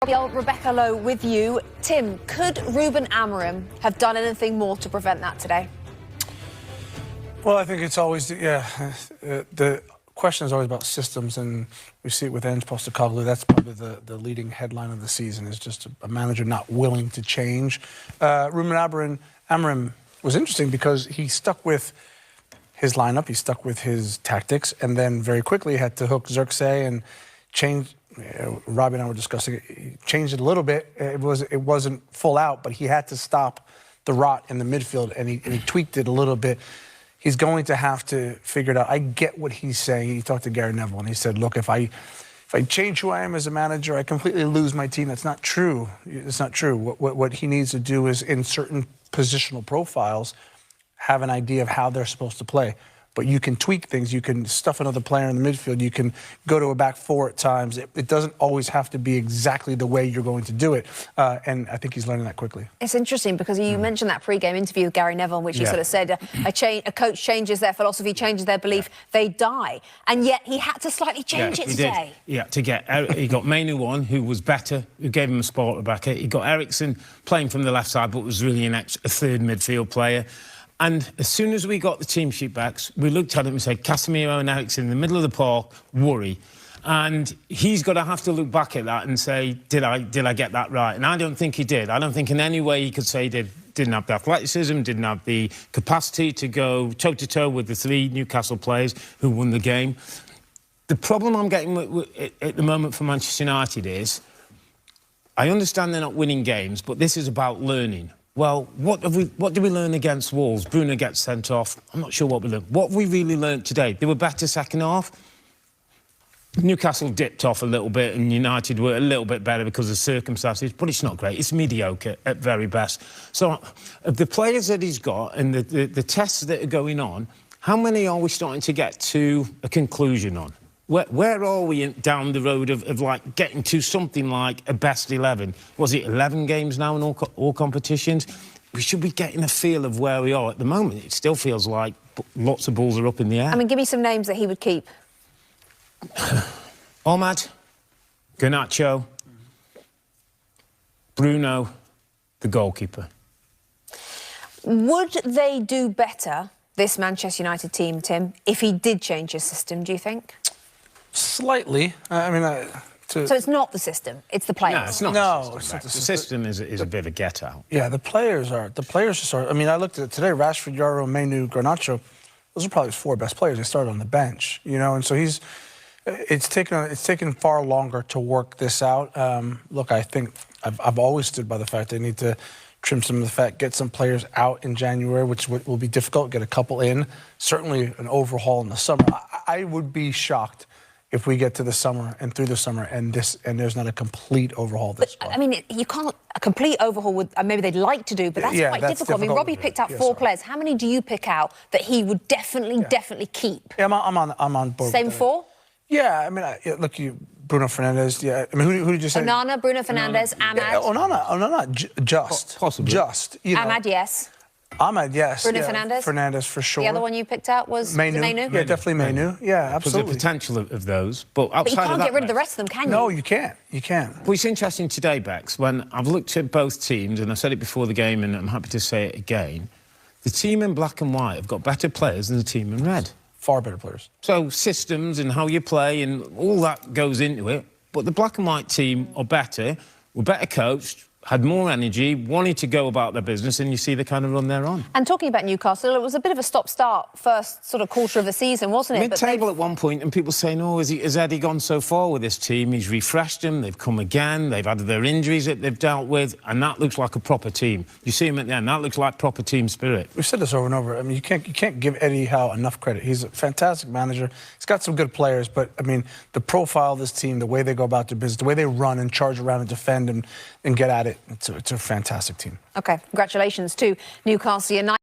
Rebecca Lowe with you. Tim, could Ruben Amorim have done anything more to prevent that today? Well, I think it's always, the question is always about systems, and we see it with Ange Postecoglou. That's probably the leading headline of the season, is just a manager not willing to change. Ruben Amorim was interesting because he stuck with his lineup, he stuck with his tactics, and then very quickly had to hook Xerxes and change. Robbie and I were discussing it. He changed it a little bit. It wasn't full out, but he had to stop the rot in the midfield, and he tweaked it a little bit. He's going to have to figure it out. I get what he's saying. He talked to Gary Neville, and he said, look, if I change who I am as a manager, I completely lose my team. That's not true. It's not true. What he needs to do is, in certain positional profiles, have an idea of how they're supposed to play. But you can tweak things. You can stuff another player in the midfield. You can go to a back four at times. It doesn't always have to be exactly the way you're going to do it. And I think he's learning that quickly. It's interesting because you mentioned that pre-game interview with Gary Neville, in which he sort of said a coach changes their philosophy, changes their belief, they die. And yet he had to slightly change it today. Yeah, he got Mainu on, who was better, who gave him a spot at back. He got Eriksen playing from the left side, but was really a third midfield player. And as soon as we got the team sheet back, we looked at it and said, Casemiro and Eriksen in the middle of the park, worry. And he's got to have to look back at that and say, did I get that right? And I don't think he did. I don't think in any way he could say he didn't have the athleticism, didn't have the capacity to go toe-to-toe with the three Newcastle players who won the game. The problem I'm getting at the moment for Manchester United is, I understand they're not winning games, but this is about learning. Well, what do we learn against Wolves? Bruno gets sent off. I'm not sure what we learned. What have we really learned today? They were better second half. Newcastle dipped off a little bit and United were a little bit better because of circumstances, but it's not great. It's mediocre at very best. So, of the players that he's got and the tests that are going on, how many are we starting to get to a conclusion on? Where are we down the road of like getting to something like a best 11? Was it 11 games now in all competitions? We should be getting a feel of where we are at the moment. It still feels like lots of balls are up in the air. I mean, give me some names that he would keep. Ahmad, Garnacho, Bruno, the goalkeeper. Would they do better, this Manchester United team, Tim, if he did change his system, do you think? Slightly. So it's not the system, it's the players. No, it's not. No, the system is a bit of a get-out. Yeah, the players are sort of. I mean, I looked at it today. Rashford, Yaro, Mainu, Garnacho. Those are probably his four best players. They started on the bench, you know, and so it's taken far longer to work this out. Look, I think I've always stood by the fact they need to trim some of the fat, get some players out in January, which will be difficult. Get a couple in. Certainly an overhaul in the summer. I would be shocked if we get to the summer and through the summer and there's not a complete overhaul this squad. I mean, you can't a complete overhaul would maybe they'd like to do, but that's quite difficult. I mean, Robbie picked out four players. How many do you pick out that he would definitely keep? Yeah, I'm on board. Same four? Yeah, I mean, look, Bruno Fernandes. Yeah, I mean, who did you say? Onana, Bruno Fernandes, Ahmad. Yeah, Onana, just possibly. Just you know. Ahmad, yes. Ahmad, yes. Bruno Fernandes? Fernandes, for sure. The other one you picked out was Mainu? Yeah, definitely Mainu. Yeah, absolutely. For the potential of those. But outside you can't of that, get rid of the rest of them, can you? No, you can't. You can't. Well, it's interesting today, Bex, when I've looked at both teams, and I said it before the game, and I'm happy to say it again, the team in black and white have got better players than the team in red. Far better players. So systems and how you play and all that goes into it. But the black and white team are better, were better coached, had more energy, wanted to go about their business, and you see the kind of run they're on. And talking about Newcastle, it was a bit of a stop-start first sort of quarter of the season, wasn't it? Mid-table at one point, and people saying, oh, has Eddie gone so far with this team? He's refreshed them, they've come again, they've had their injuries that they've dealt with, and that looks like a proper team. You see him at the end, that looks like proper team spirit. We've said this over and over. I mean, you can't give Eddie Howe enough credit. He's a fantastic manager. He's got some good players, but, I mean, the profile of this team, the way they go about their business, the way they run and charge around and defend and get at it, it's a fantastic team. OK, congratulations to Newcastle United.